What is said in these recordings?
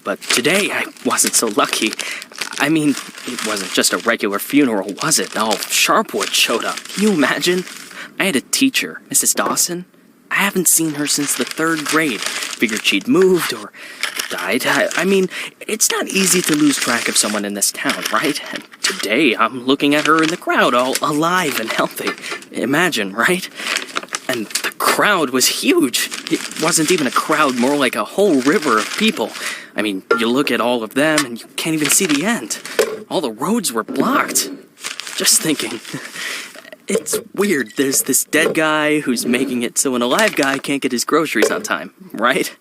But today, I wasn't so lucky. I mean, it wasn't just a regular funeral, was it? All Sharpwood showed up. Can you imagine? I had a teacher, Mrs. Dawson. I haven't seen her since the 3rd grade. Figured she'd moved or died. I mean, it's not easy to lose track of someone in this town, right? And today, I'm looking at her in the crowd, all alive and healthy. Imagine, right? And the crowd was huge. It wasn't even a crowd, more like a whole river of people. I mean, you look at all of them and you can't even see the end. All the roads were blocked. Just thinking... It's weird. There's this dead guy who's making it so an alive guy can't get his groceries on time, right?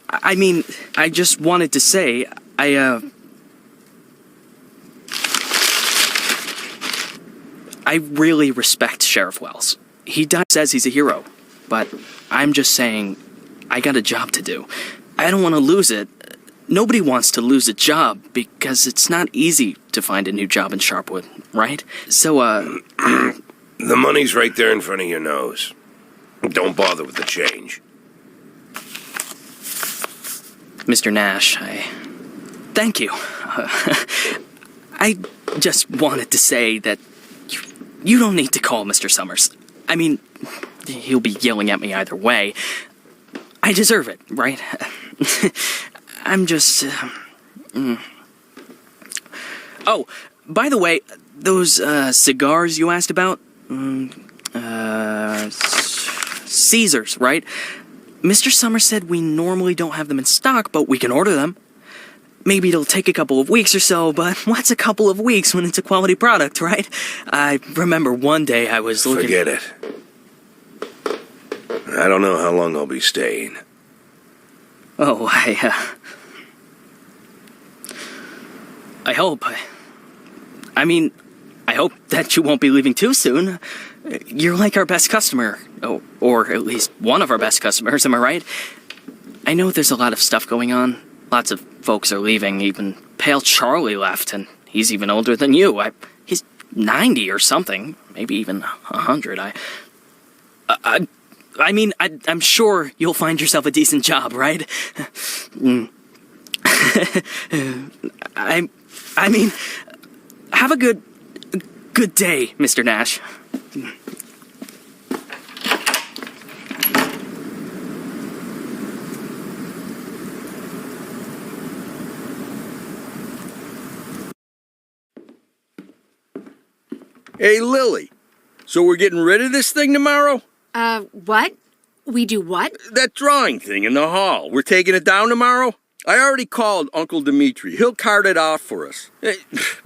I mean, I just wanted to say, I really respect Sheriff Wells. He says he's a hero, but I'm just saying, I got a job to do. I don't want to lose it. Nobody wants to lose a job because it's not easy to find a new job in Sharpwood, right? So, The money's right there in front of your nose. Don't bother with the change. Mr. Nash, thank you. I just wanted to say that you don't need to call Mr. Summers. I mean, he'll be yelling at me either way. I deserve it, right? I'm just... Oh, by the way, those cigars you asked about? Caesars, right? Mr. Summers said we normally don't have them in stock, but we can order them. Maybe it'll take a couple of weeks or so, but what's a couple of weeks when it's a quality product, right? I remember one day I was looking... Forget it. I don't know how long I'll be staying. Oh, I hope. I mean, I hope that you won't be leaving too soon. You're like our best customer. Oh, or at least one of our best customers, am I right? I know there's a lot of stuff going on. Lots of folks are leaving. Even Pale Charlie left, and he's even older than you. He's 90 or something. Maybe even 100. I mean, I'm sure you'll find yourself a decent job, right? I mean, have a good day, Mr. Nash. Hey, Lilly. So we're getting rid of this thing tomorrow? What? We do what? That drawing thing in the hall. We're taking it down tomorrow? I already called Uncle Dimitri. He'll cart it off for us.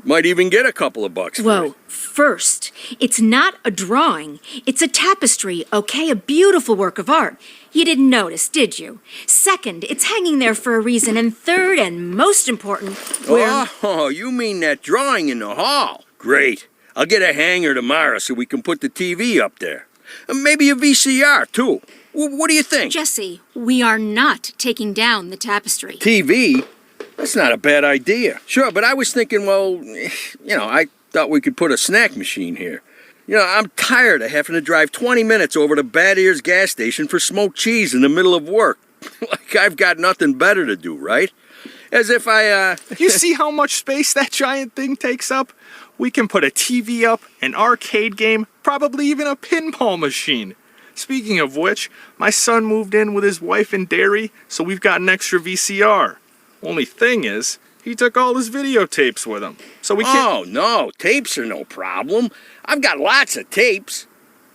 Might even get a couple of bucks for Whoa, it. first, it's not a drawing. It's a tapestry, okay? A beautiful work of art. You didn't notice, did you? Second, it's hanging there for a reason. And third, and most important, Oh, you mean that drawing in the hall? Great. I'll get a hanger tomorrow so we can put the TV up there. Maybe a VCR, too. What do you think? Jesse, we are not taking down the tapestry. TV? That's not a bad idea. Sure, but I was thinking, well, I thought we could put a snack machine here. I'm tired of having to drive 20 minutes over to Bad Ears gas station for smoked cheese in the middle of work. Like I've got nothing better to do, right? As if You see how much space that giant thing takes up? We can put a TV up, an arcade game, probably even a pinball machine. Speaking of which, my son moved in with his wife and dairy, so we've got an extra VCR. Only thing is, he took all his videotapes with him, so we can't... Oh, no, tapes are no problem. I've got lots of tapes.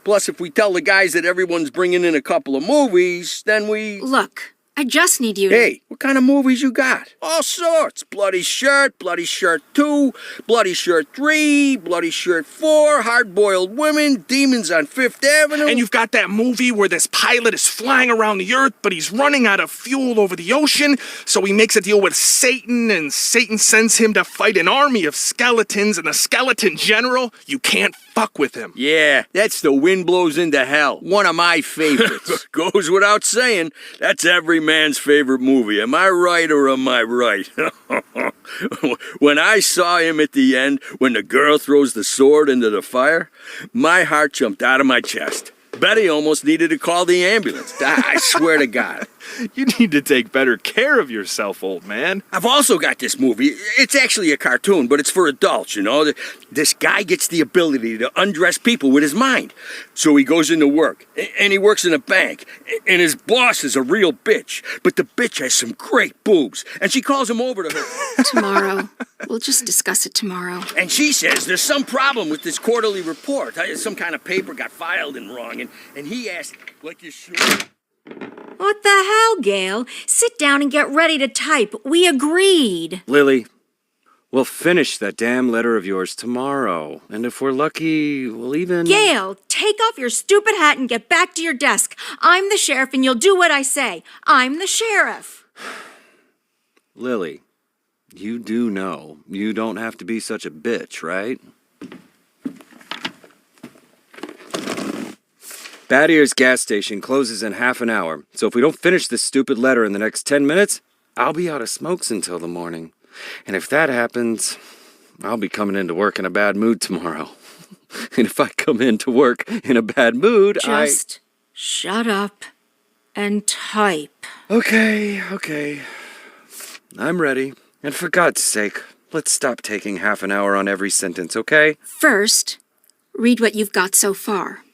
Plus, if we tell the guys that everyone's bringing in a couple of movies, then we... Look, I just need you to... Hey, what kind of movies you got? All sorts. Bloody Shirt 2, Bloody Shirt 3, Bloody Shirt 4, Hard-Boiled Women, Demons on Fifth Avenue. And you've got that movie where this pilot is flying around the earth, but he's running out of fuel over the ocean, so he makes a deal with Satan, and Satan sends him to fight an army of skeletons, and the skeleton general, you can't fuck with him. Yeah, that's The Wind Blows Into Hell. One of my favorites. Goes without saying, that's every man's favorite movie. Am I right or am I right? When I saw him at the end, when the girl throws the sword into the fire, my heart jumped out of my chest. Betty almost needed to call the ambulance. I swear to God. You need to take better care of yourself, old man. I've also got this movie. It's actually a cartoon, but it's for adults, you know. This guy gets the ability to undress people with his mind. So he goes into work, and he works in a bank, and his boss is a real bitch. But the bitch has some great boobs, and she calls him over to her. Tomorrow. We'll just discuss it tomorrow. And she says there's some problem with this quarterly report. Some kind of paper got filed in wrong, and he asked, like, you sure? What the hell, Gail? Sit down and get ready to type. We agreed. Lily, we'll finish that damn letter of yours tomorrow. And if we're lucky, we'll even... Gail, take off your stupid hat and get back to your desk. I'm the sheriff and you'll do what I say. I'm the sheriff. Lily, you do know you don't have to be such a bitch, right? Bad Ears gas station closes in half an hour, so if we don't finish this stupid letter in the next 10 minutes, I'll be out of smokes until the morning. And if that happens, I'll be coming into work in a bad mood tomorrow. And if I come into work in a bad mood, Just shut up and type. Okay. I'm ready. And for God's sake, let's stop taking half an hour on every sentence, okay? First, read what you've got so far.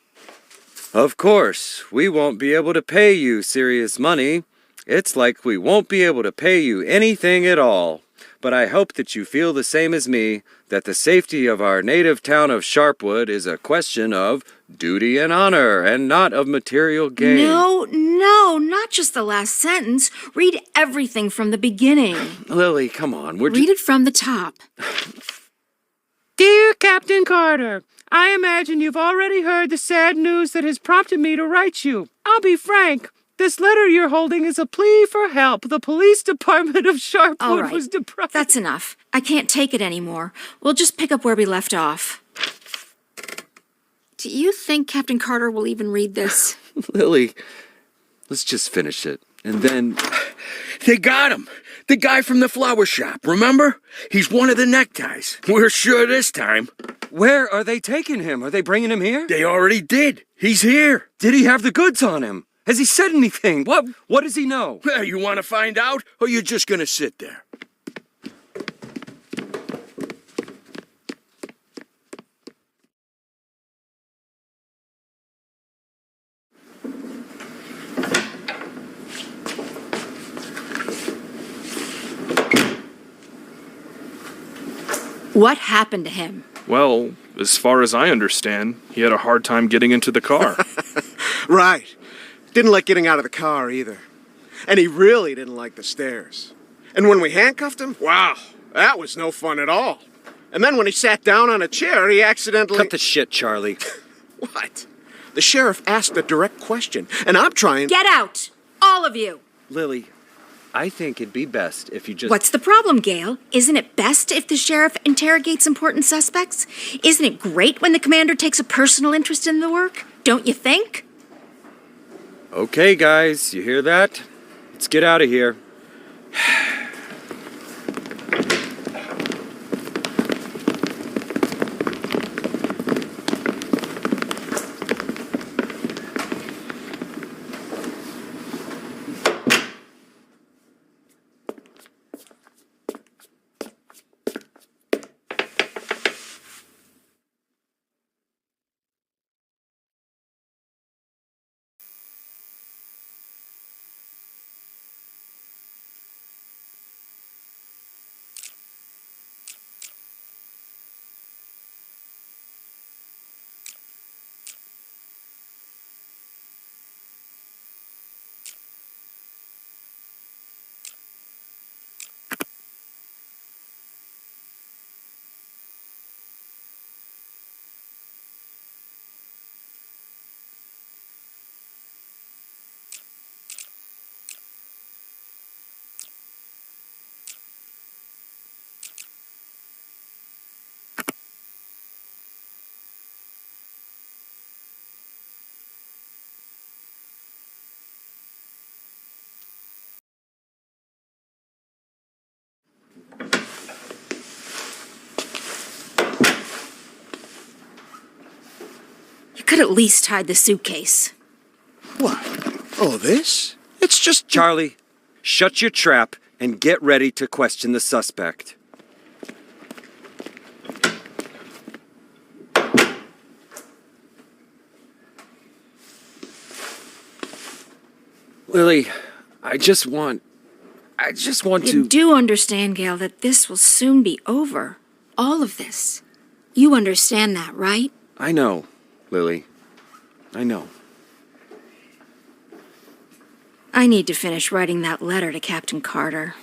Of course, we won't be able to pay you serious money. It's like we won't be able to pay you anything at all. But I hope that you feel the same as me, that the safety of our native town of Sharpwood is a question of duty and honor, and not of material gain. No, not just the last sentence. Read everything from the beginning. Lily, come on. Read it from the top. Dear Captain Carter, I imagine you've already heard the sad news that has prompted me to write you. I'll be frank. This letter you're holding is a plea for help. The police department of Sharpwood All right, was deprived. that's enough. I can't take it anymore. We'll just pick up where we left off. Do you think Captain Carter will even read this? Lily, let's just finish it. And then... They got him. The guy from the flower shop, remember? He's one of the neckties. We're sure this time. Where are they taking him? Are they bringing him here? They already did. He's here. Did he have the goods on him? Has he said anything? What does he know? Well, you want to find out, or you're just going to sit there? What happened to him? Well, as far as I understand, he had a hard time getting into the car. Right. Didn't like getting out of the car either. And he really didn't like the stairs. And when we handcuffed him, wow, that was no fun at all. And then when he sat down on a chair, he accidentally... Cut the shit, Charlie. What? The sheriff asked a direct question, and I'm trying... Get out! All of you! Lily, I think it'd be best if you just... What's the problem, Gail? Isn't it best if the sheriff interrogates important suspects? Isn't it great when the commander takes a personal interest in the work? Don't you think? Okay, guys, you hear that? Let's get out of here. You could at least hide the suitcase. What? Oh, this? It's just... Charlie, shut your trap and get ready to question the suspect. Lily, I just want to... You do understand, Gail, that this will soon be over. All of this. You understand that, right? I know, Lily. I know. I need to finish writing that letter to Captain Carter.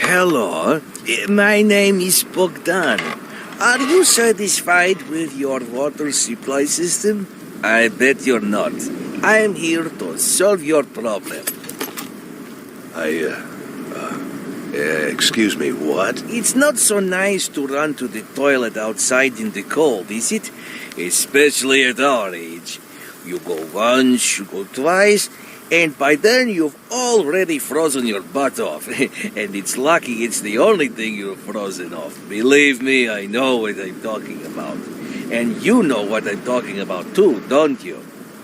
Hello, my name is Bogdan. Are you satisfied with your water supply system? I bet you're not. I am here to solve your problem. Excuse me, what? It's not so nice to run to the toilet outside in the cold, is it? Especially at our age. You go once, you go twice, and by then you've already frozen your butt off. And it's lucky it's the only thing you've frozen off. Believe me, I know what I'm talking about. And you know what I'm talking about too, don't you?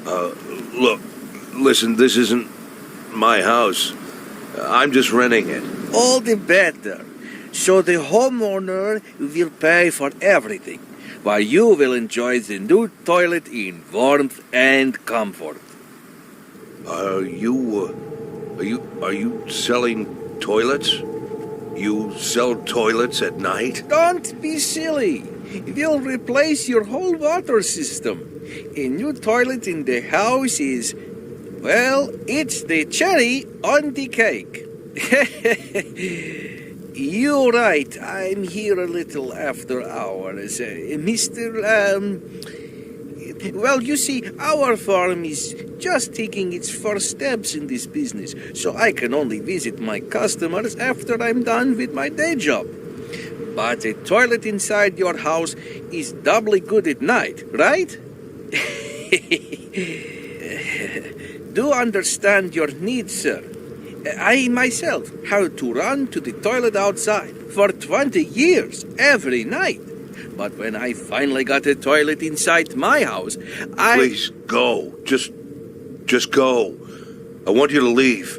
Look, listen, this isn't my house. I'm just renting it. All the better. So the homeowner will pay for everything, while you will enjoy the new toilet in warmth and comfort. Are you selling toilets? You sell toilets at night? Don't be silly. We'll replace your whole water system. A new toilet in the house is, well, it's the cherry on the cake. You're right. I'm here a little after hours. Well, you see, our farm is just taking its first steps in this business, so I can only visit my customers after I'm done with my day job. But a toilet inside your house is doubly good at night, right? Do understand your needs, sir. I myself had to run to the toilet outside for 20 years, every night. But when I finally got a toilet inside my house, Please, go. Just go. I want you to leave.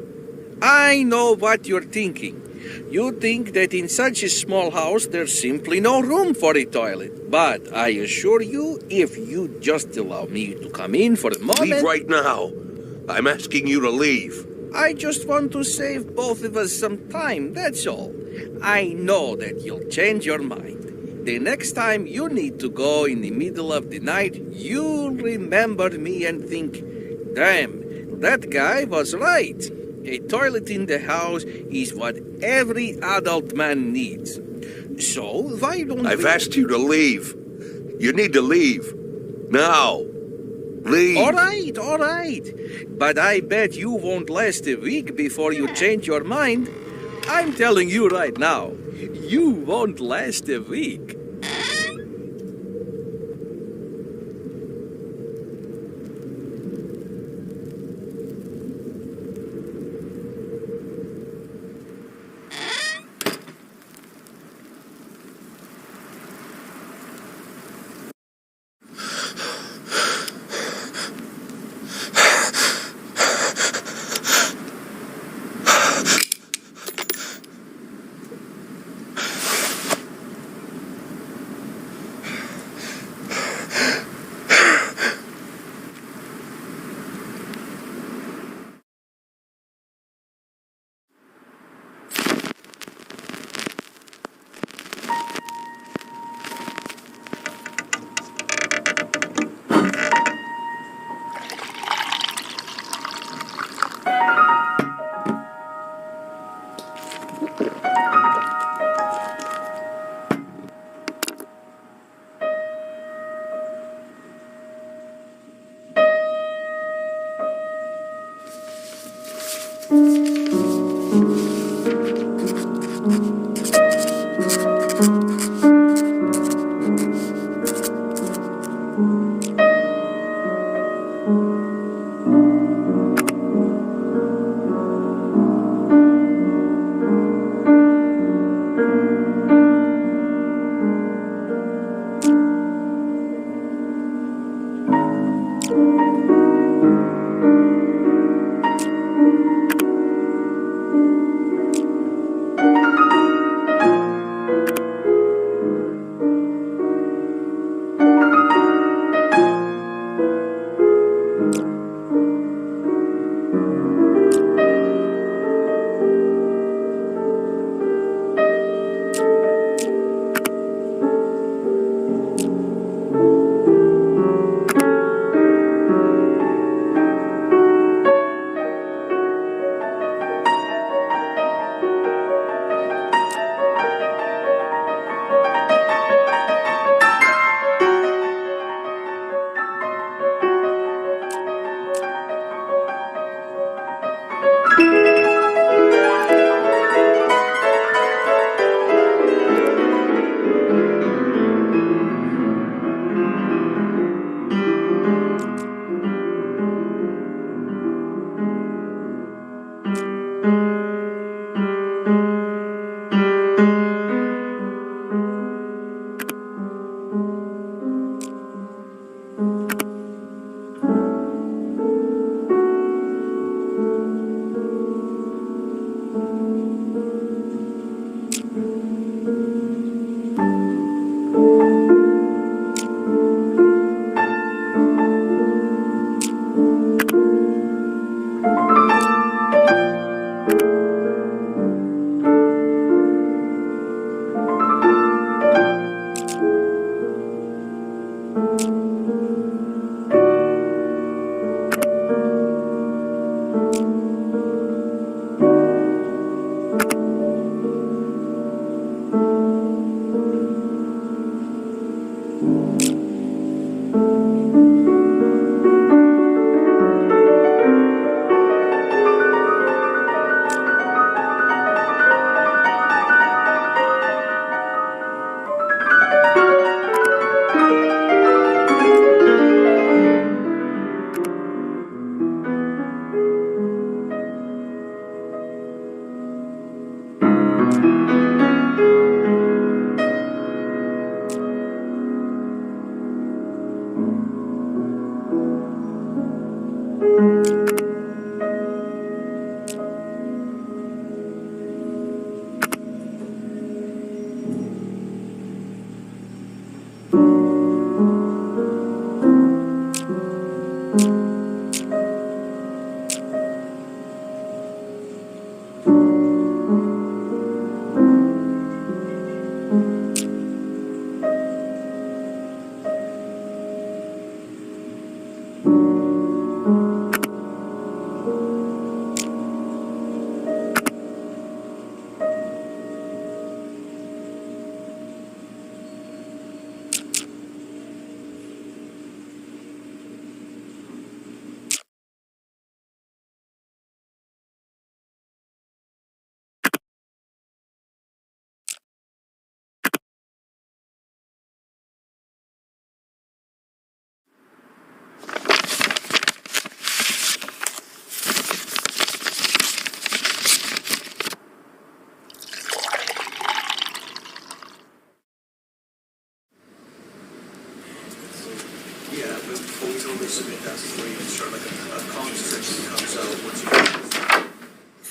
I know what you're thinking. You think that in such a small house there's simply no room for a toilet. But I assure you, if you just allow me to come in for a moment... Leave right now. I'm asking you to leave. I just want to save both of us some time, that's all. I know that you'll change your mind. The next time you need to go in the middle of the night, you'll remember me and think, damn, that guy was right. A toilet in the house is what every adult man needs. So, why don't I've asked you to leave. You need to leave. Now. Leave. All right. But I bet you won't last a week before you change your mind. I'm telling you right now, you won't last a week.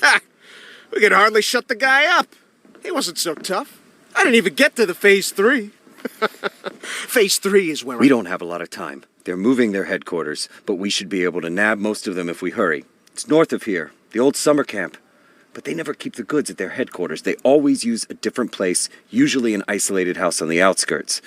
Ha! We could hardly shut the guy up. He wasn't so tough. I didn't even get to the Phase 3. Phase 3 is where We don't have a lot of time. They're moving their headquarters, but we should be able to nab most of them if we hurry. It's north of here, the old summer camp. But they never keep the goods at their headquarters. They always use a different place, usually an isolated house on the outskirts.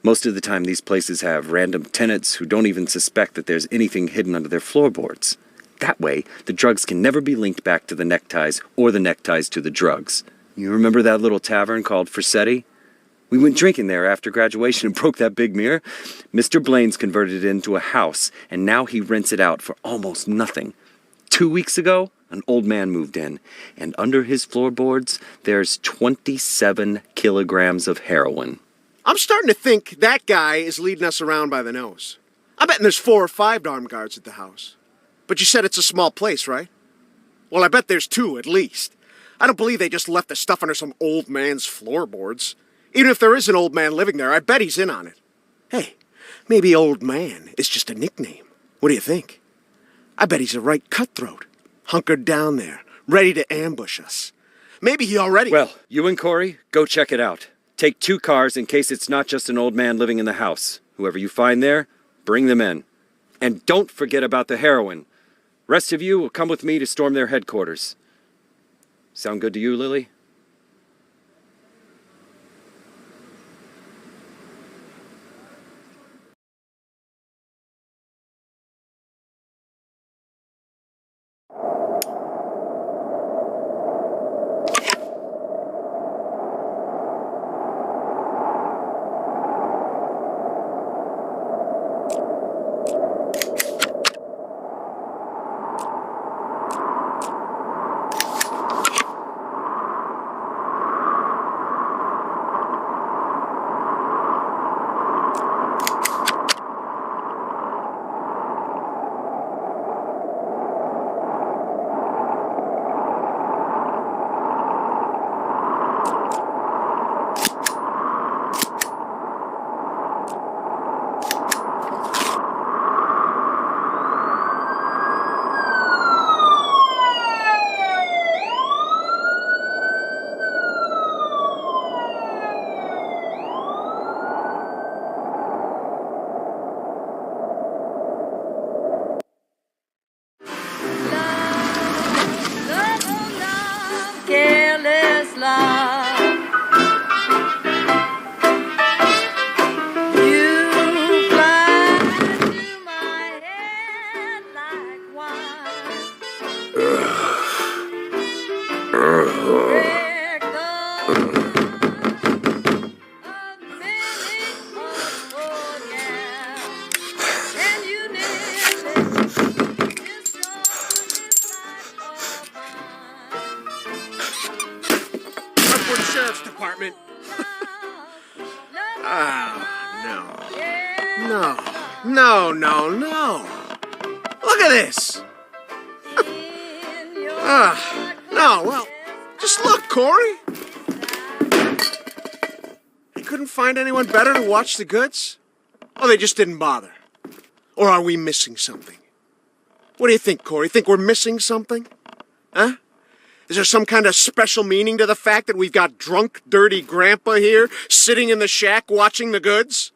Most of the time, these places have random tenants who don't even suspect that there's anything hidden under their floorboards. That way, the drugs can never be linked back to the neckties or the neckties to the drugs. You remember that little tavern called Forsetti? We went drinking there after graduation and broke that big mirror. Mr. Blaine's converted it into a house, and now he rents it out for almost nothing. 2 weeks ago, an old man moved in, and under his floorboards, there's 27 kilograms of heroin. I'm starting to think that guy is leading us around by the nose. I bet there's 4 or 5 armed guards at the house. But you said it's a small place, right? Well, I bet there's 2 at least. I don't believe they just left the stuff under some old man's floorboards. Even if there is an old man living there, I bet he's in on it. Hey, maybe old man is just a nickname. What do you think? I bet he's a right cutthroat, hunkered down there, ready to ambush us. Maybe he already... Well, you and Corey, go check it out. Take 2 cars in case it's not just an old man living in the house. Whoever you find there, bring them in. And don't forget about the heroin. Rest of you will come with me to storm their headquarters. Sound good to you, Lilly? Sheriff's Department. No. Look at this. No, well, just look, Corey. You couldn't find anyone better to watch the goods? Oh, they just didn't bother. Or are we missing something? What do you think, Corey? Think we're missing something? Huh? Is there some kind of special meaning to the fact that we've got drunk, dirty grandpa here sitting in the shack watching the goods?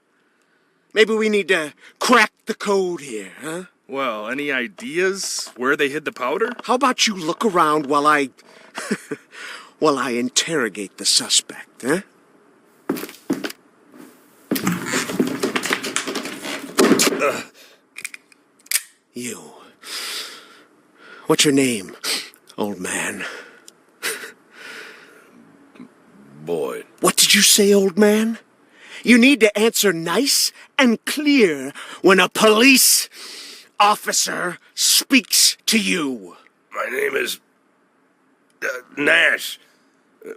Maybe we need to crack the code here, huh? Well, any ideas where they hid the powder? How about you look around while I... while I interrogate the suspect, huh? You. What's your name, old man? Boyd. What did you say, old man? You need to answer nice and clear when a police officer speaks to you. My name is... Nash.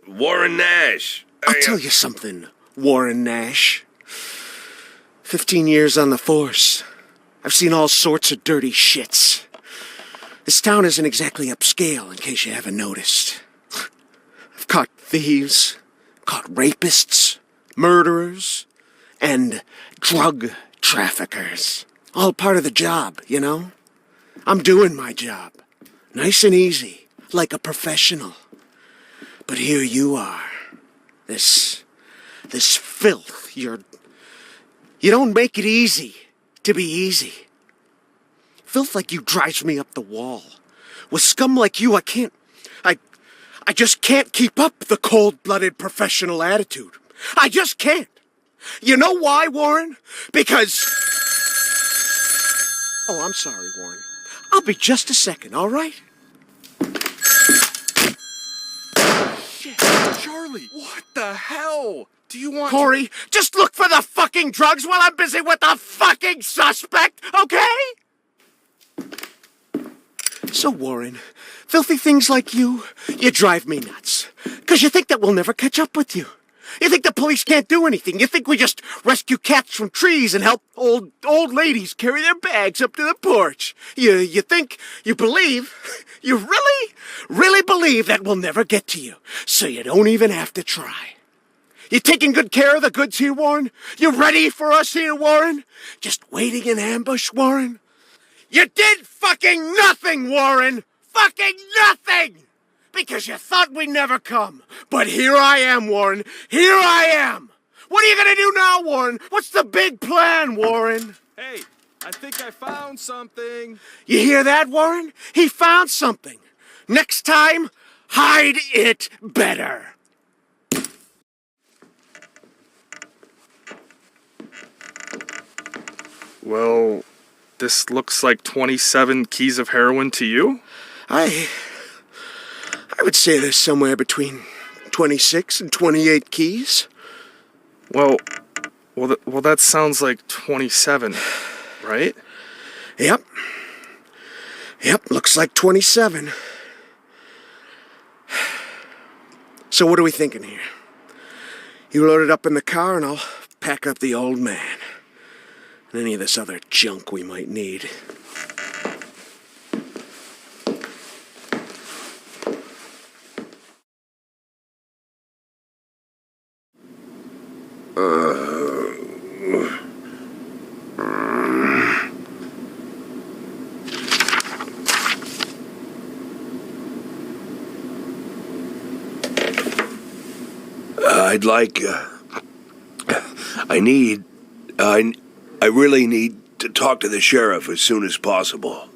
Warren Nash. I'll tell you something, Warren Nash. 15 years on the force. I've seen all sorts of dirty shits. This town isn't exactly upscale, in case you haven't noticed. I've caught thieves, caught rapists, murderers, and drug traffickers. All part of the job, you know? I'm doing my job. Nice and easy, like a professional. But here you are. This filth. You don't make it easy to be easy. Filth like you drives me up the wall. With scum like you, I just can't keep up the cold-blooded professional attitude. I just can't. You know why, Warren? Because... Oh, I'm sorry, Warren. I'll be just a second, all right? Shit, Charlie, what the hell? Do you want Corey, just look for the fucking drugs while I'm busy with the fucking suspect, okay? So, Warren, filthy things like you drive me nuts. 'Cause you think that we'll never catch up with you. You think the police can't do anything. You think we just rescue cats from trees and help old ladies carry their bags up to the porch. You think, you believe, you really believe that we'll never get to you. So you don't even have to try. You taking good care of the goods here, Warren? You ready for us here, Warren? Just waiting in ambush, Warren? You did fucking nothing, Warren! Fucking nothing! Because you thought we'd never come. But here I am, Warren. Here I am! What are you gonna do now, Warren? What's the big plan, Warren? Hey, I think I found something. You hear that, Warren? He found something. Next time, hide it better. Well, this looks like 27 keys of heroin to you? I would say there's somewhere between 26 and 28 keys. Well, that sounds like 27, right? Yep, looks like 27. So what are we thinking here? You load it up in the car and I'll pack up the old man. And any of this other junk we might need. I really need to talk to the sheriff as soon as possible.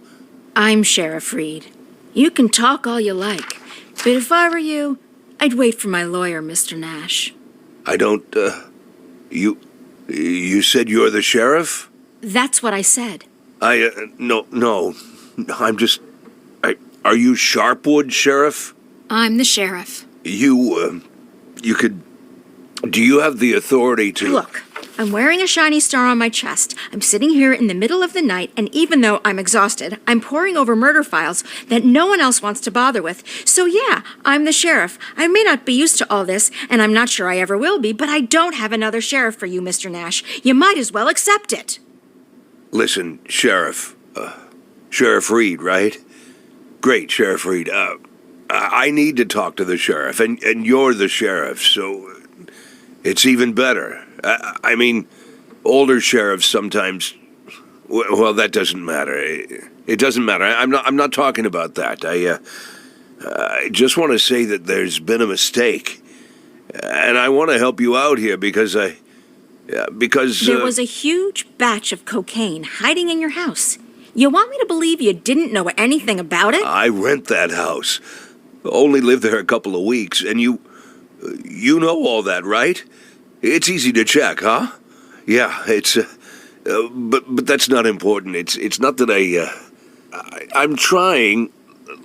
I'm Sheriff Reed. You can talk all you like, but if I were you, I'd wait for my lawyer, Mr. Nash. I don't, you said you're the sheriff? That's what I said. No, I'm just, are you Sharpwood, Sheriff? I'm the sheriff. Do you have the authority to... Look, I'm wearing a shiny star on my chest. I'm sitting here in the middle of the night, and even though I'm exhausted, I'm poring over murder files that no one else wants to bother with. So yeah, I'm the sheriff. I may not be used to all this, and I'm not sure I ever will be, but I don't have another sheriff for you, Mr. Nash. You might as well accept it. Listen, Sheriff. Sheriff Reed, right? Great, Sheriff Reed. I need to talk to the sheriff, and you're the sheriff, so... It's even better. I mean, older sheriffs sometimes... Well, that doesn't matter. It doesn't matter. I'm not talking about that. I just want to say that there's been a mistake. And I want to help you out here because there was a huge batch of cocaine hiding in your house. You want me to believe you didn't know anything about it? I rent that house. Only lived there a couple of weeks, and you know all that, right? It's easy to check, huh? Yeah, it's... but that's not important. It's not that I'm trying...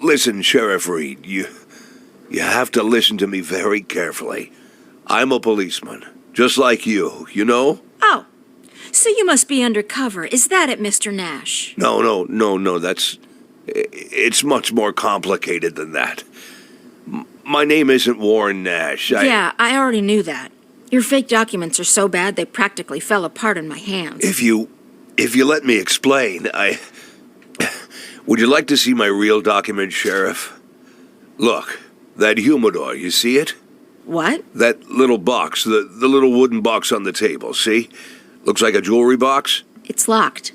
Listen, Sheriff Reed, you have to listen to me very carefully. I'm a policeman, just like you know? Oh, so you must be undercover. Is that it, Mr. Nash? No, it's much more complicated than that. My name isn't Warren Nash. Yeah, I already knew that. Your fake documents are so bad they practically fell apart in my hands. If you let me explain, would you like to see my real document, Sheriff? Look, that humidor, you see it? What? That little box, the little wooden box on the table, see? Looks like a jewelry box. It's locked.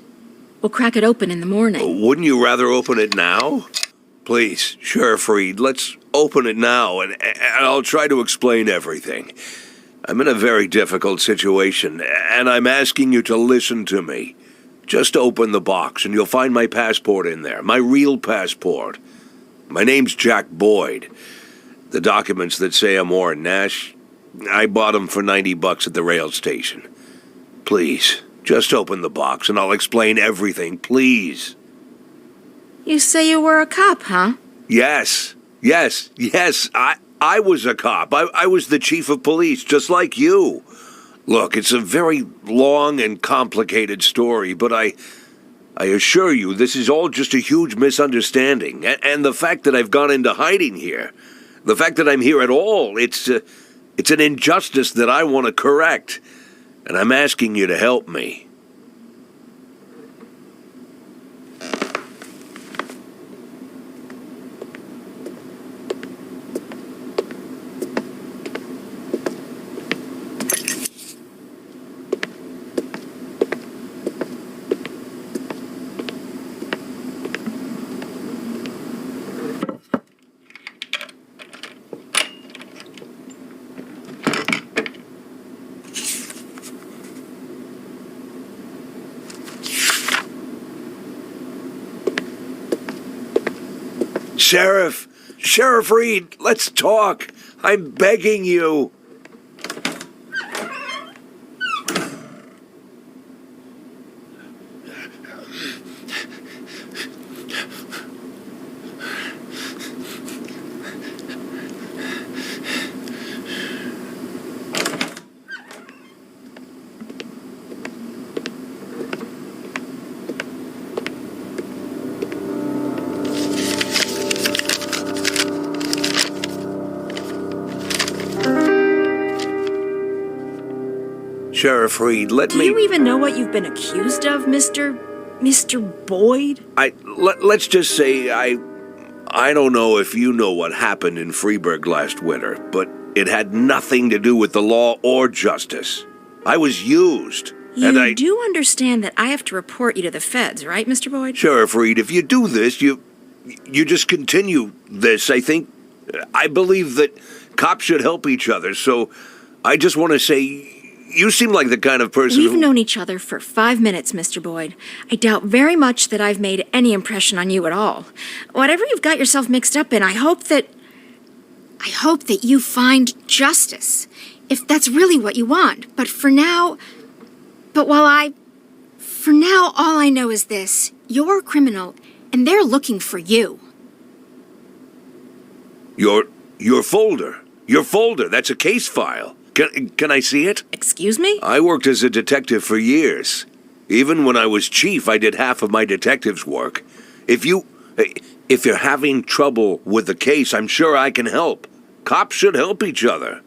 We'll crack it open in the morning. Wouldn't you rather open it now? Please, Sheriff Reed, let's open it now, and I'll try to explain everything. I'm in a very difficult situation, and I'm asking you to listen to me. Just open the box, and you'll find my passport in there, my real passport. My name's Jack Boyd. The documents that say I'm Warren Nash, I bought them for $90 at the rail station. Please, just open the box, and I'll explain everything, please. You say you were a cop, huh? Yes. I was a cop. I was the chief of police, just like you. Look, it's a very long and complicated story, but I assure you this is all just a huge misunderstanding. And the fact that I've gone into hiding here, the fact that I'm here at all, it's an injustice that I want to correct. And I'm asking you to help me. Sheriff Reed, let's talk. I'm begging you. Sheriff Reed, let me... Do you even know what you've been accused of, Mr. Boyd? Let's just say I don't know if you know what happened in Freeburg last winter, but it had nothing to do with the law or justice. I was used. You do understand that I have to report you to the feds, right, Mr. Boyd? Sheriff Reed, if you do this, you just continue this. I believe that cops should help each other, so I just want to say... You seem like the kind of person We've known each other for 5 minutes, Mr. Boyd. I doubt very much that I've made any impression on you at all. Whatever you've got yourself mixed up in, I hope that you find justice, if that's really what you want. But for now, all I know is this. You're a criminal, and they're looking for you. Your folder. Your folder. That's a case file. Can I see it? Excuse me? I worked as a detective for years. Even when I was chief, I did half of my detective's work. If you're having trouble with the case, I'm sure I can help. Cops should help each other.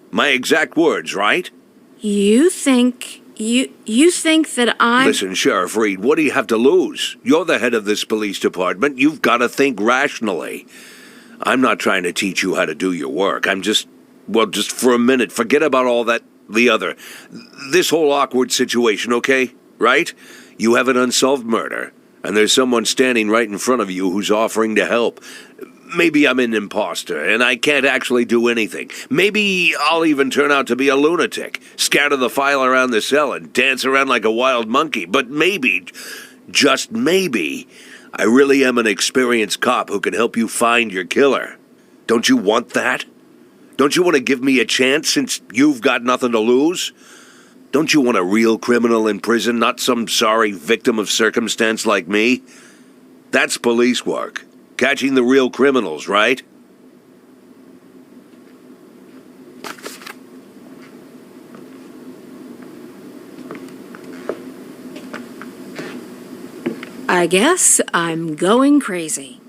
My exact words, right? You think that I'm... Listen, Sheriff Reed, what do you have to lose? You're the head of this police department. You've got to think rationally. I'm not trying to teach you how to do your work. just for a minute, forget about all that, this whole awkward situation, okay? Right? You have an unsolved murder, and there's someone standing right in front of you who's offering to help. Maybe I'm an imposter, and I can't actually do anything. Maybe I'll even turn out to be a lunatic, scatter the file around the cell and dance around like a wild monkey. But maybe, just maybe, I really am an experienced cop who can help you find your killer. Don't you want that? Don't you want to give me a chance since you've got nothing to lose? Don't you want a real criminal in prison, not some sorry victim of circumstance like me? That's police work. Catching the real criminals, right? I guess I'm going crazy.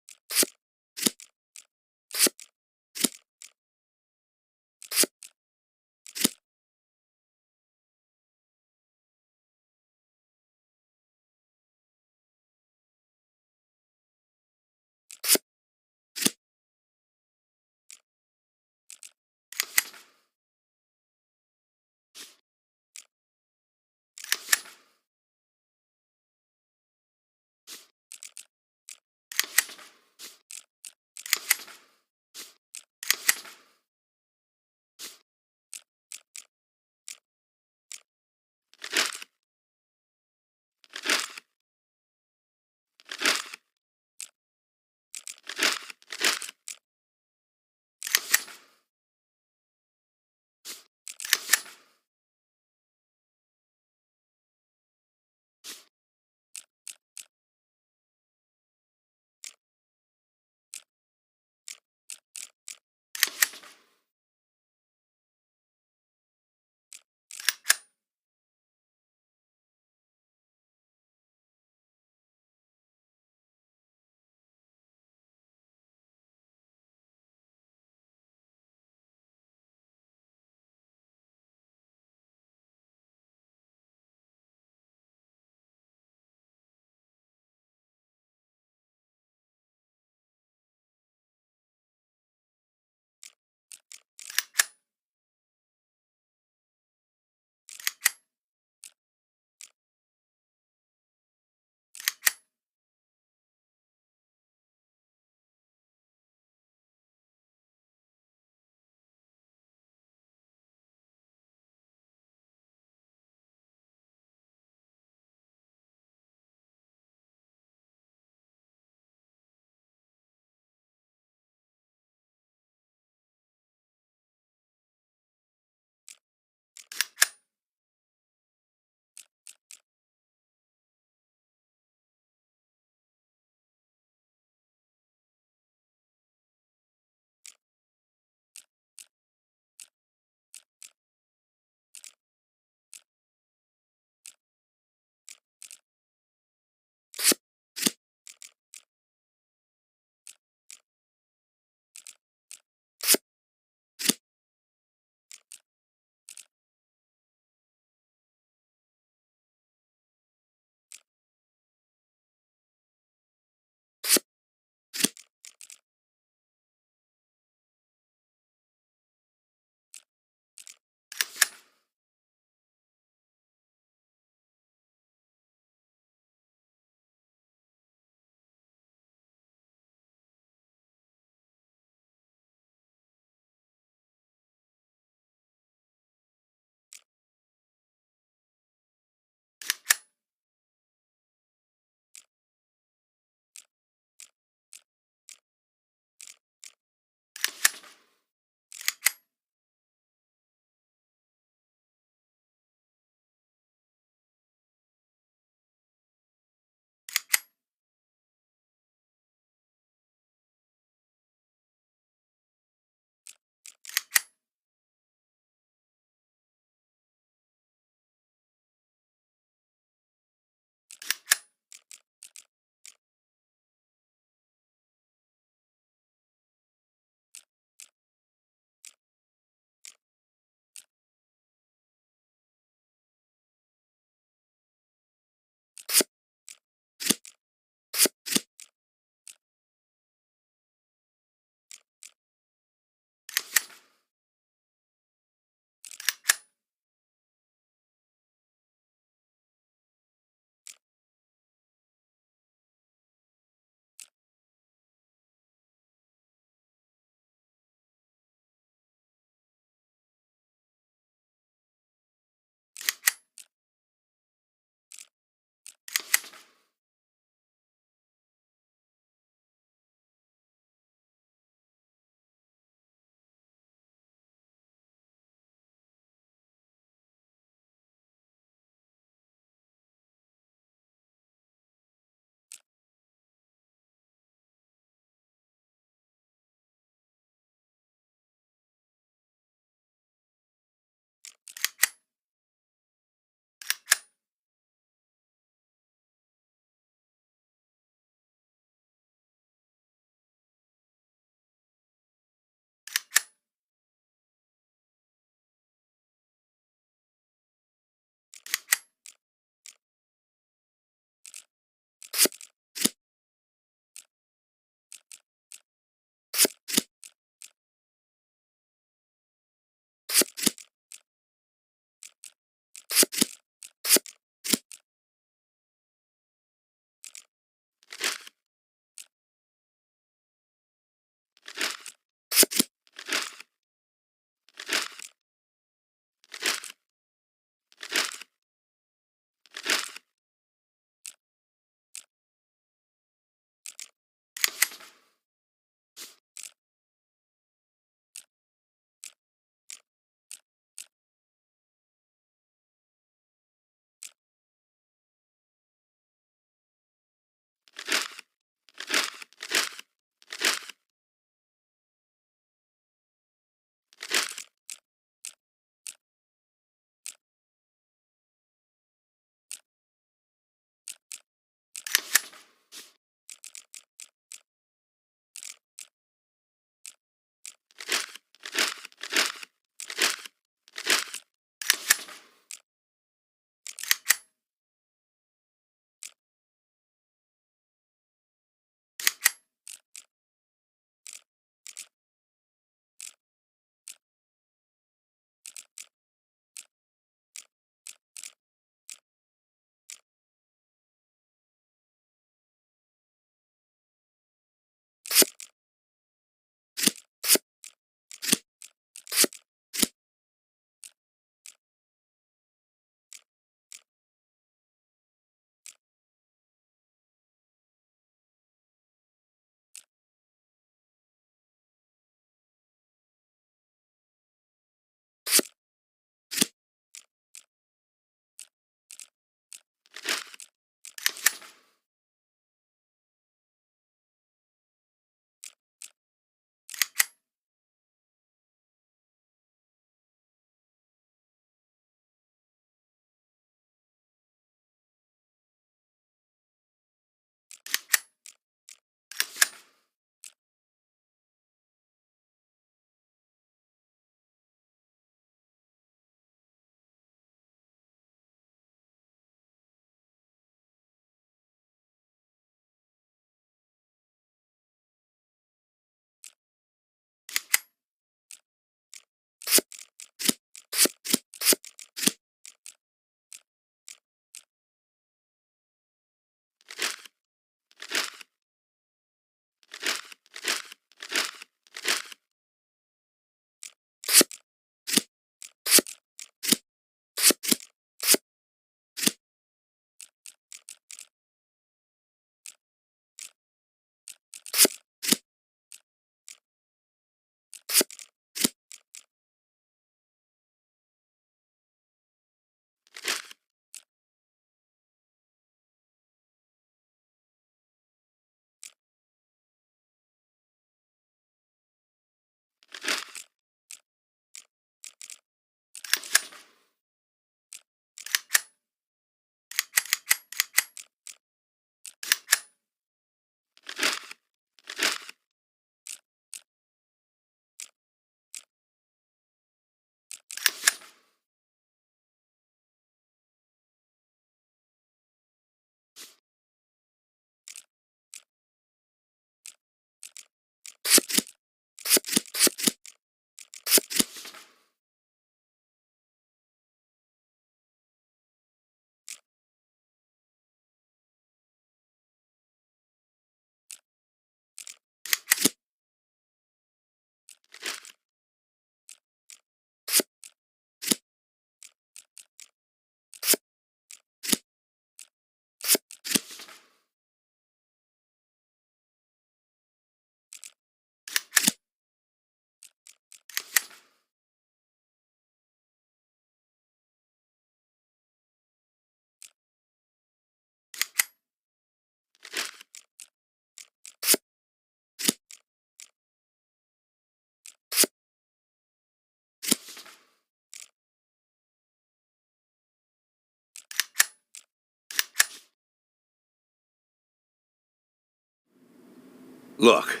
Look.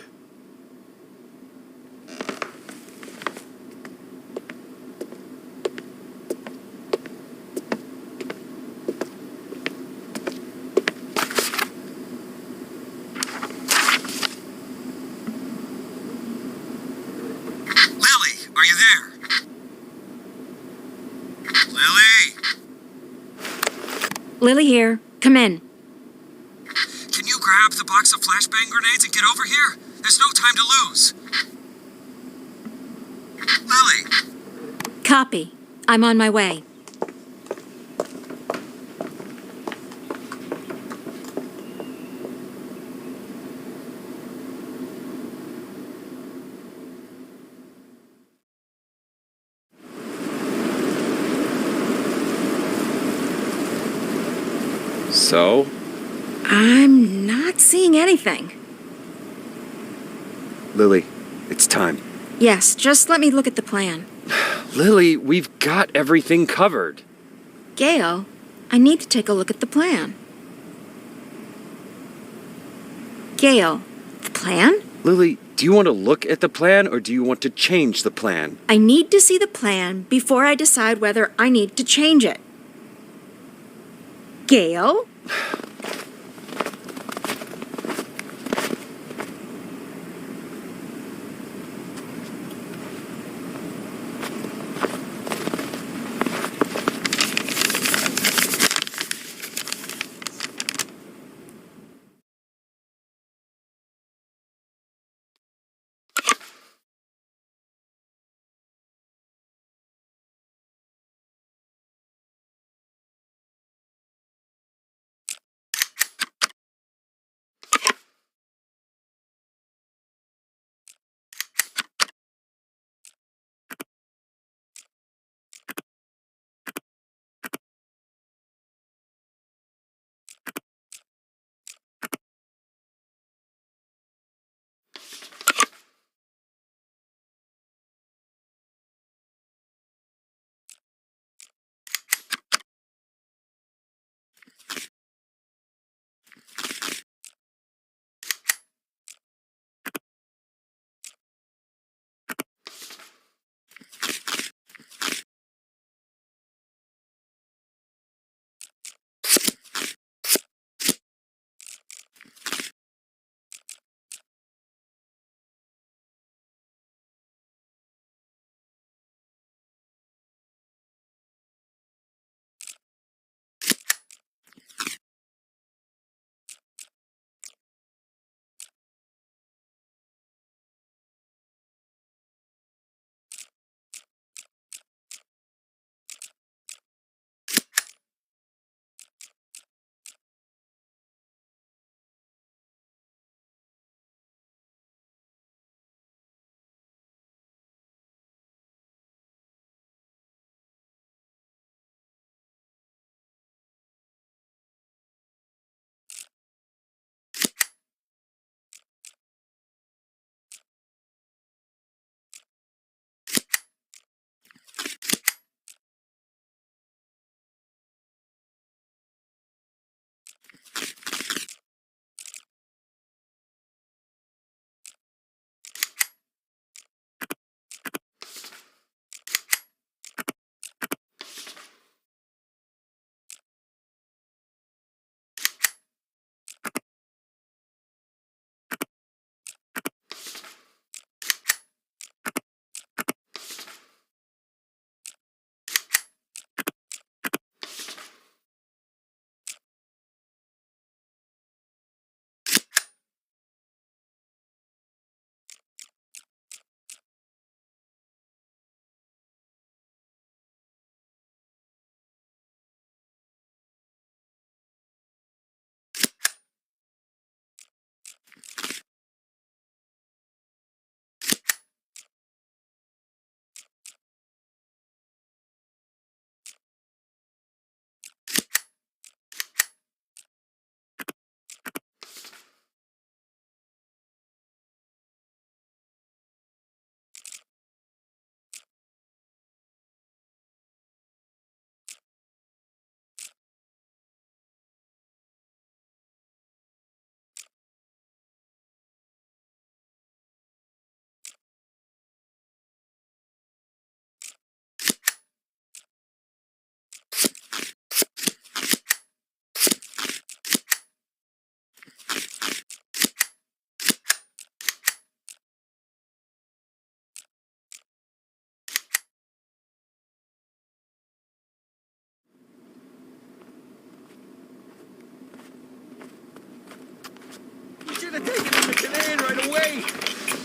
Lilly, are you there? Lilly! Lily here. Come in. Can you grab the box of flashbang grenades and get over here? There's no time to lose. Lilly! Copy. I'm on my way. So? I'm not seeing anything. Lily, it's time. Yes, just let me look at the plan. Lily, we've got everything covered. Gail, I need to take a look at the plan. Gail, the plan? Lily, do you want to look at the plan or do you want to change the plan? I need to see the plan before I decide whether I need to change it. Gail?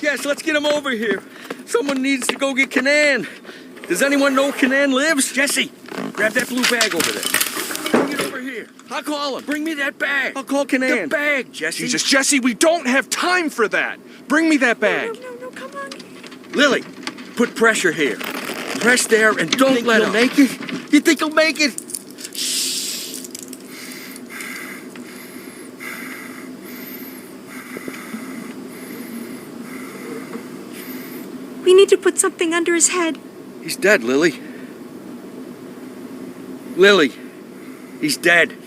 guess. Let's get him over here. Someone needs to go get Canaan. Does anyone know Canaan lives? Jesse, grab that blue bag over there. Bring it over here. I'll call him. Bring me that bag. I'll call Canaan. The bag, Jesse. Jesus, Jesse, we don't have time for that. Bring me that bag. No, come on. Lily, put pressure here. Press there and don't let him. Make it? You think he'll make it? We need to put something under his head. He's dead, Lily. Lily, he's dead.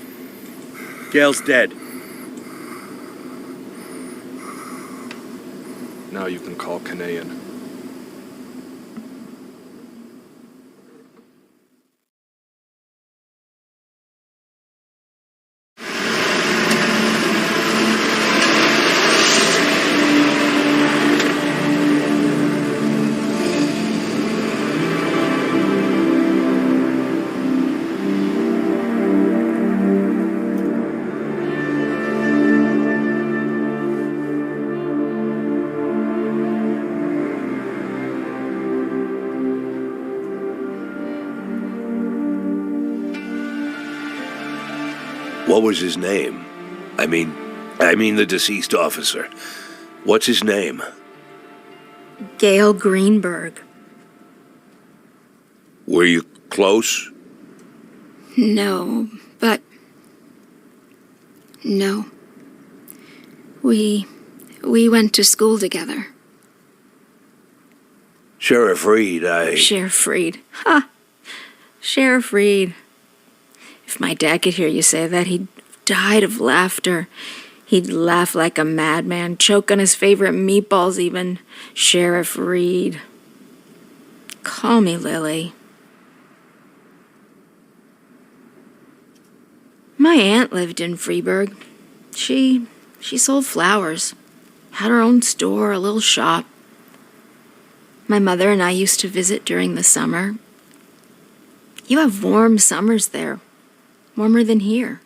Gail's dead. Now you can call Canaan. What was his name? I mean the deceased officer. What's his name? Gail Greenberg. Were you close? No, but... No. We went to school together. Sheriff Reed, Sheriff Reed. Ha! Sheriff Reed. If my dad could hear you say that, he'd died of laughter. He'd laugh like a madman, choke on his favorite meatballs even. Sheriff Reed. Call me Lily. My aunt lived in Freeburg. She sold flowers. Had her own store, a little shop. My mother and I used to visit during the summer. You have warm summers there. Warmer than here.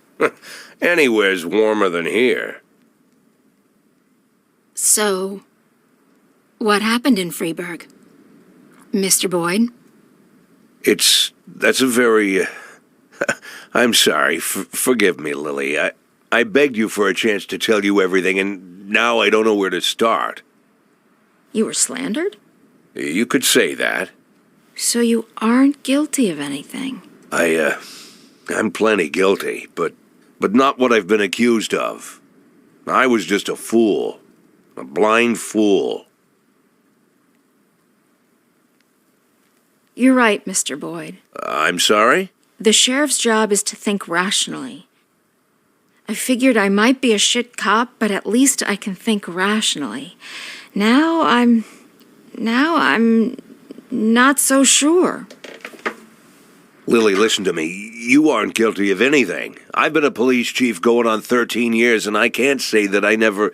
Anywhere's warmer than here. So, what happened in Freeburg? Mr. Boyd? That's a very... I'm sorry. Forgive me, Lily. I begged you for a chance to tell you everything, and now I don't know where to start. You were slandered? You could say that. So you aren't guilty of anything? I'm plenty guilty, but not what I've been accused of. I was just a fool. A blind fool. You're right, Mr. Boyd. I'm sorry? The sheriff's job is to think rationally. I figured I might be a shit cop, but at least I can think rationally. Now I'm not so sure. Lily, listen to me. You aren't guilty of anything. I've been a police chief going on 13 years, and I can't say that I never...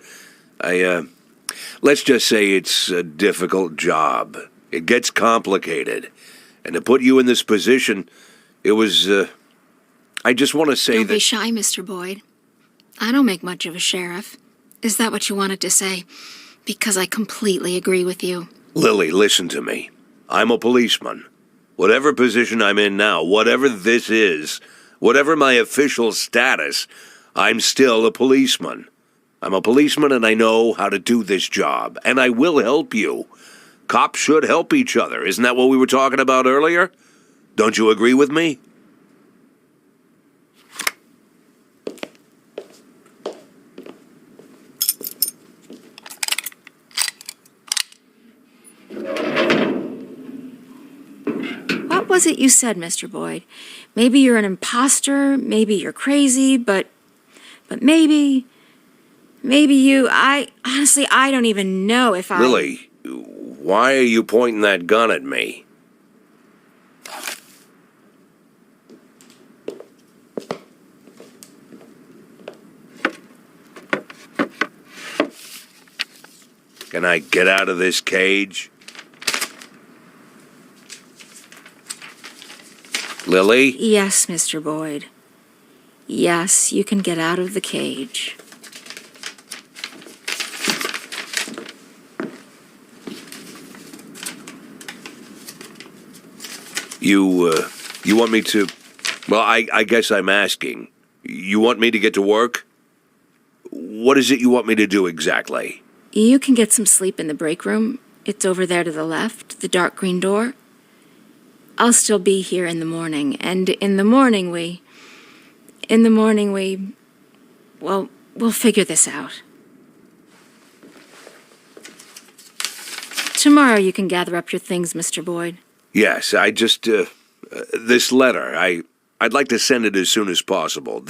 Let's just say it's a difficult job. It gets complicated. And to put you in this position, it was... I just want to say Don't that... be shy, Mr. Boyd. I don't make much of a sheriff. Is that what you wanted to say? Because I completely agree with you. Lily, listen to me. I'm a policeman. Whatever position I'm in now, whatever this is, whatever my official status, I'm still a policeman. I'm a policeman and I know how to do this job, and I will help you. Cops should help each other. Isn't that what we were talking about earlier? Don't you agree with me? What was it you said, Mr. Boyd? Maybe you're an imposter, maybe you're crazy, but maybe you, honestly, I don't even know if I... Lily, why are you pointing that gun at me? Can I get out of this cage? Lily? Yes, Mr. Boyd. Yes, you can get out of the cage. You want me to... Well, I guess I'm asking. You want me to get to work? What is it you want me to do exactly? You can get some sleep in the break room. It's over there to the left, the dark green door. I'll still be here in the morning, and in the morning well, we'll figure this out. Tomorrow you can gather up your things, Mr. Boyd. Yes, I just... this letter, I'd like to send it as soon as possible.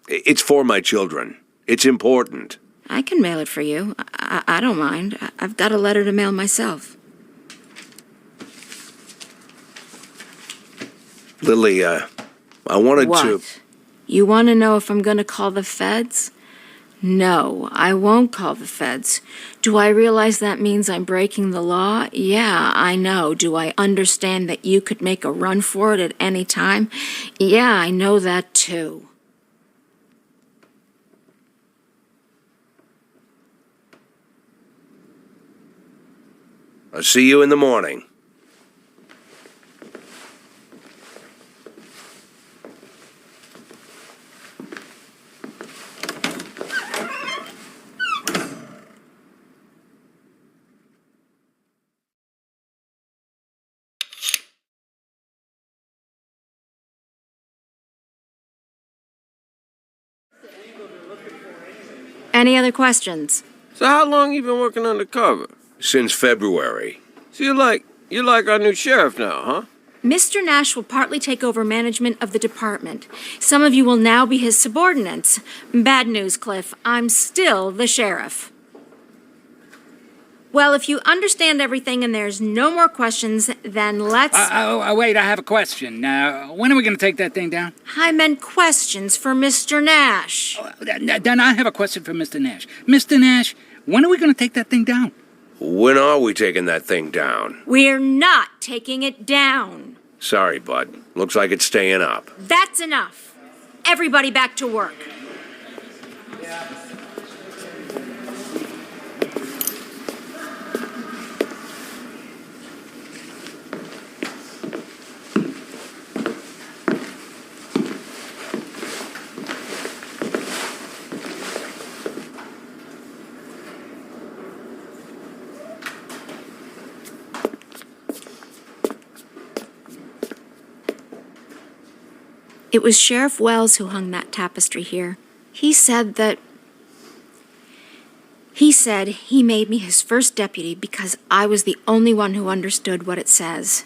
It's for my children. It's important. I can mail it for you. I don't mind. I've got a letter to mail myself. Lily, I wanted to... What? You want to know if I'm going to call the feds? No, I won't call the feds. Do I realize that means I'm breaking the law? Yeah, I know. Do I understand that you could make a run for it at any time? Yeah, I know that too. I'll see you in the morning. Any other questions? So how long you been working undercover? Since February. So you're like our new sheriff now, huh? Mr. Nash will partly take over management of the department. Some of you will now be his subordinates. Bad news, Cliff. I'm still the sheriff. Well, if you understand everything and there's no more questions, then let's... Wait, I have a question. When are we going to take that thing down? I meant questions for Mr. Nash. Then I have a question for Mr. Nash. Mr. Nash, when are we going to take that thing down? When are we taking that thing down? We're not taking it down. Sorry, bud. Looks like it's staying up. That's enough. Everybody back to work. It was Sheriff Wells who hung that tapestry here. He said he made me his first deputy because I was the only one who understood what it says.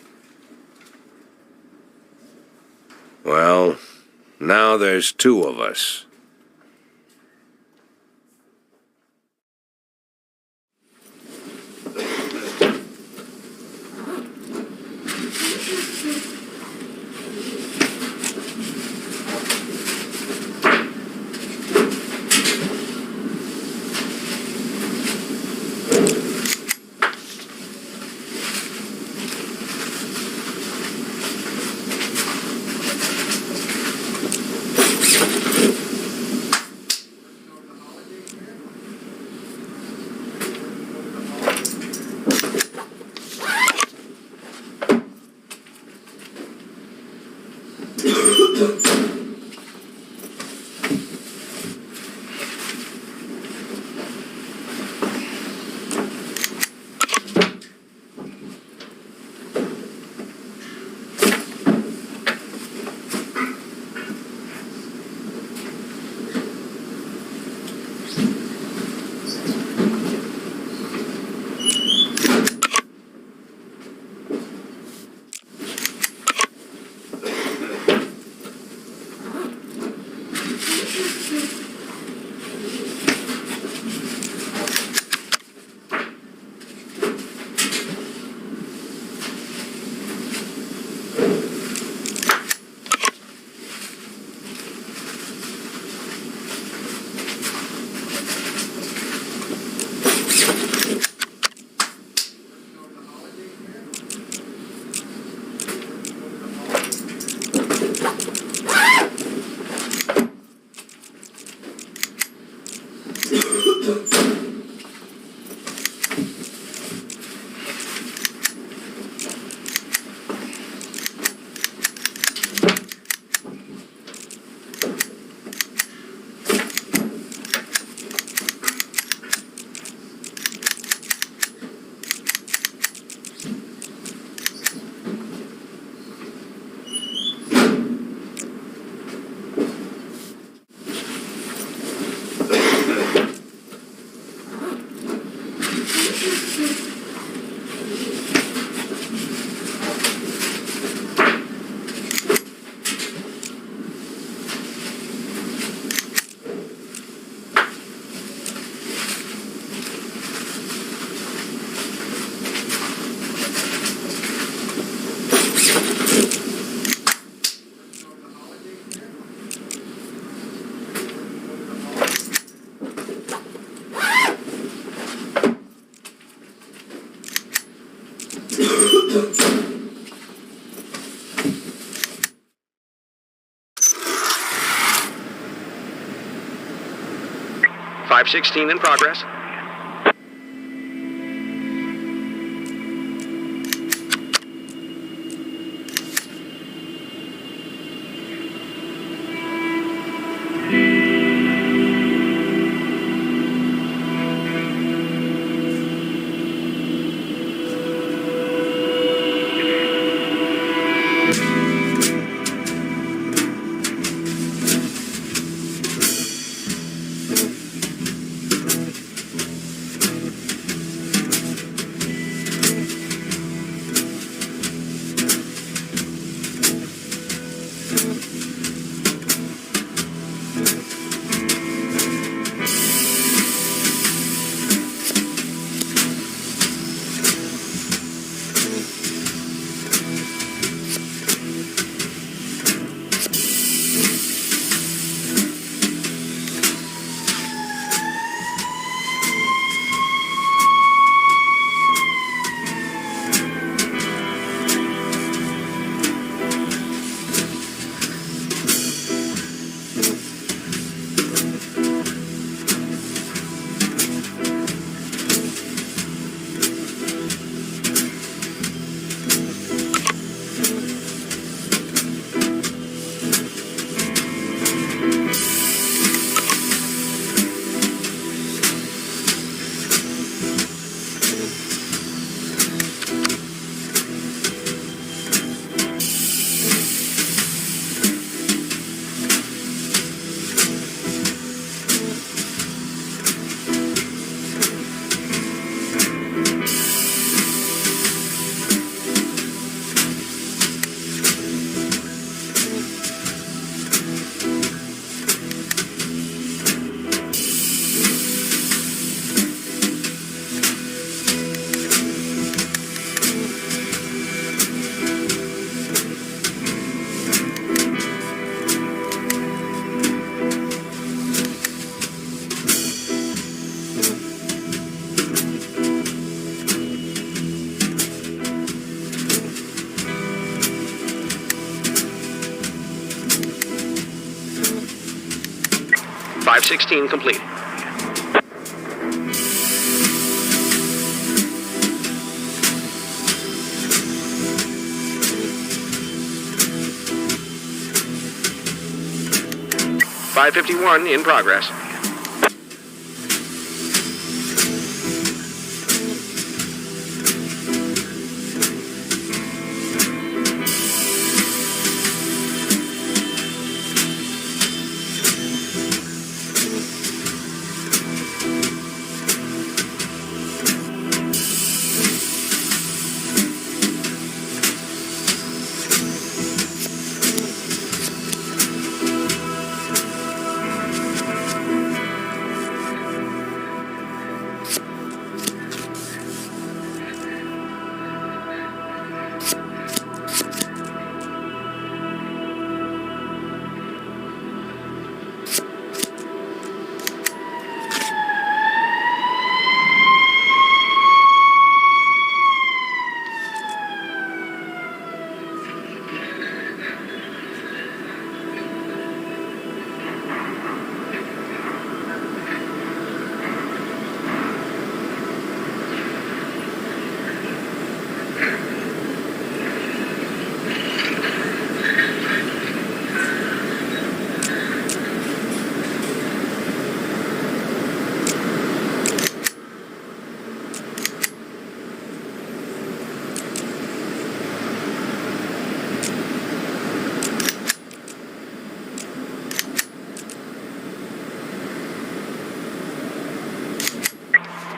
Well, now there's two of us. 516 in progress. .516 complete. .551 in progress.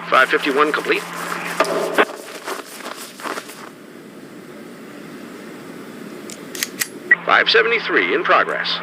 .551 complete. .573 in progress.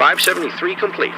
.573 complete.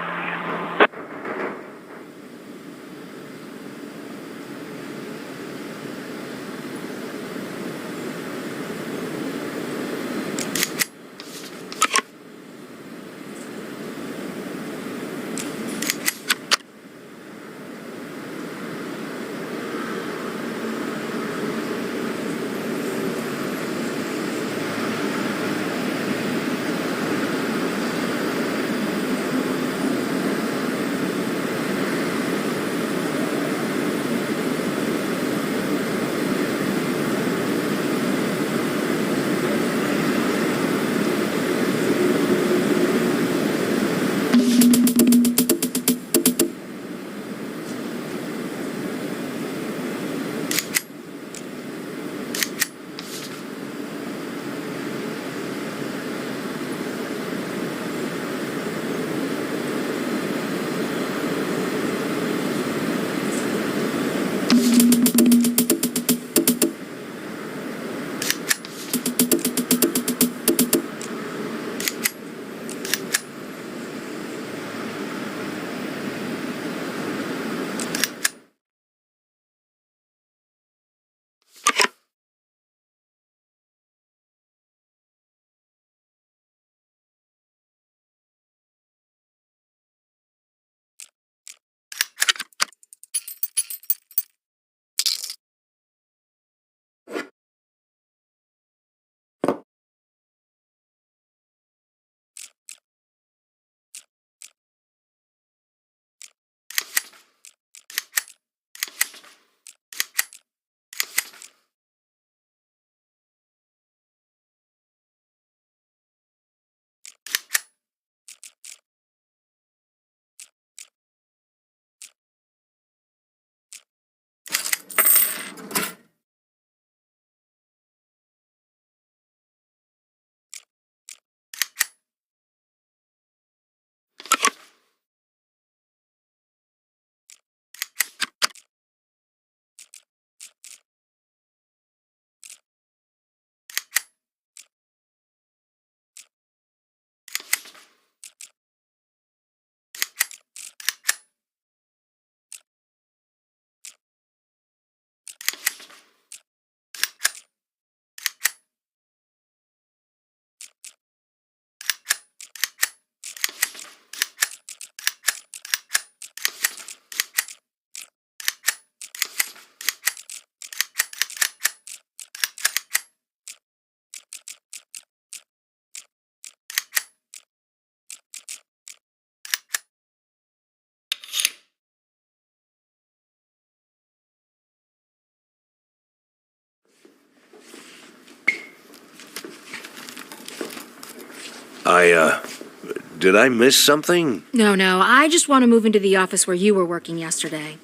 Did I miss something? No, I just want to move into the office where you were working yesterday.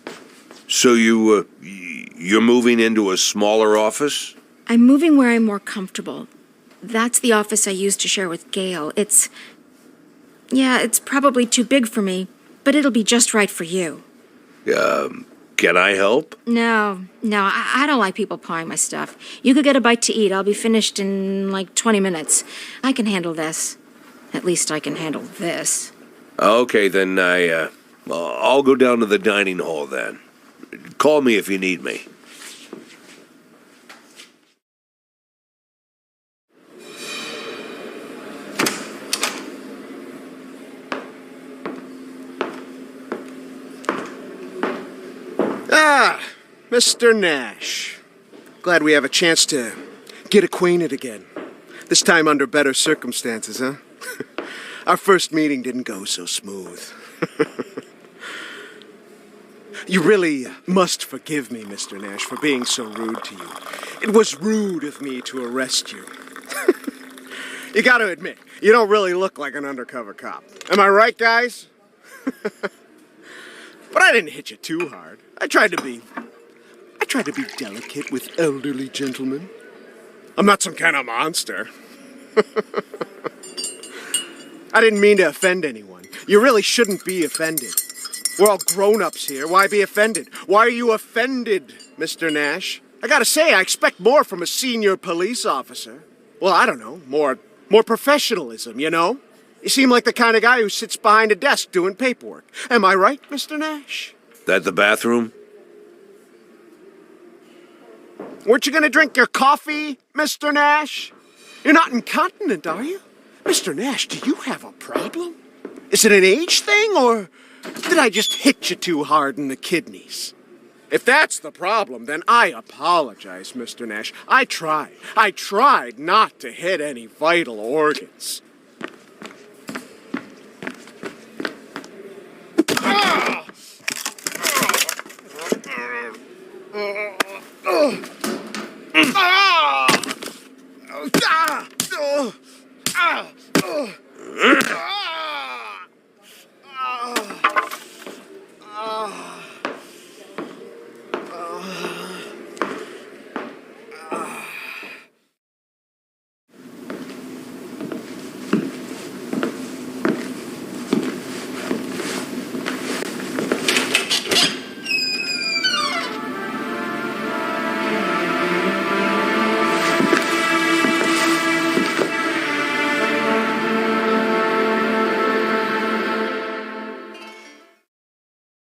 So you're moving into a smaller office? I'm moving where I'm more comfortable. That's the office I used to share with Gail. It's probably too big for me, but it'll be just right for you. Can I help? No, I don't like people pawing my stuff. You could get a bite to eat. I'll be finished in like 20 minutes. I can handle this. At least I can handle this. Okay, then I'll go down to the dining hall then. Call me if you need me. Ah, Mr. Nash. Glad we have a chance to get acquainted again. This time under better circumstances, huh? Our first meeting didn't go so smooth. You really must forgive me, Mr. Nash, for being so rude to you. It was rude of me to arrest you. You gotta admit, you don't really look like an undercover cop. Am I right, guys? But I didn't hit you too hard. I tried to be delicate with elderly gentlemen. I'm not some kind of monster. I didn't mean to offend anyone. You really shouldn't be offended. We're all grown-ups here. Why be offended? Why are you offended, Mr. Nash? I gotta say, I expect more from a senior police officer. Well, I don't know, more professionalism, you know? You seem like the kind of guy who sits behind a desk doing paperwork. Am I right, Mr. Nash? That the bathroom? Weren't you gonna drink your coffee, Mr. Nash? You're not incontinent, are you? Mr. Nash, do you have a problem? Is it an age thing, or did I just hit you too hard in the kidneys? If that's the problem, then I apologize, Mr. Nash. I tried not to hit any vital organs.